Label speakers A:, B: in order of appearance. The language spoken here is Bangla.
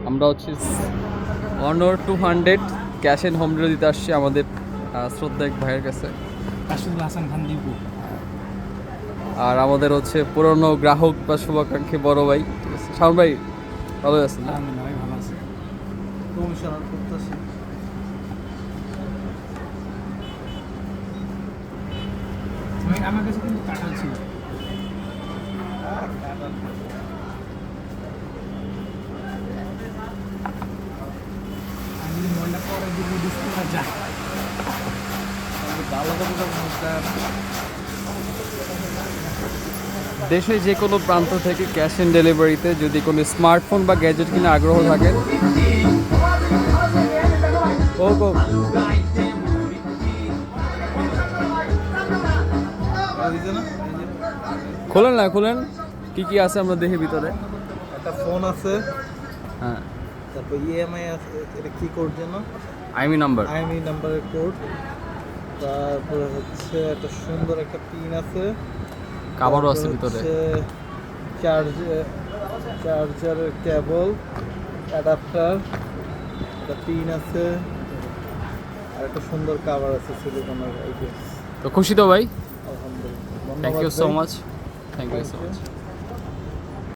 A: আমরা হচ্ছে অনর 200 ক্যাশ অ্যান্ড হোম ডেলিভারি দিতে আসছি আমাদের শ্রদ্ধা এক ভাইয়ের কাছে।
B: হাসান খান দীপু।
A: আর আমাদের হচ্ছে পুরনো গ্রাহক বা শুভাকাঙ্ক্ষী বড় ভাই, ঠিক আছে। শাওন ভাই ভালো আছেন না?
B: ভাই ভালো আছে। কমিশনার করতেছি। আমার কাছে কিন্তু কাঁঠাল ছিল। আমি মনটা পরে দিব ডিসপ্লে যা। ভালো কথা
A: দেশে যে কোনো প্রান্ত থেকে ক্যাশ অন ডেলিভারিতে যদি কোনো স্মার্টফোন বা গ্যাজেট কিনে আগ্রহ থাকে, খোলেন না, খোলেন কি কি আছে আমরা দেখি ভিতরে।
B: একটা ফোন আছে,
A: হ্যাঁ,
B: তারপর ইএমআই আছে, এটা কি কোড যেন,
A: আইএমই নাম্বার,
B: আইএমই নাম্বারের কোড। তারপরে হচ্ছে একটা সুন্দর একটা পিন আছে,
A: কাভারও আছে ভিতরে,
B: চার্জারের কেবল, অ্যাডাপ্টার, একটা পিন আছে, আর একটা সুন্দর কাভার আছে সিলিকনের।
A: তো খুশি তো ভাই?
B: আলহামদুলিল্লাহ,
A: থ্যাংক ইউ
B: ধন্যবাদ
A: সো
B: ভাই।
A: Much, thank you so much.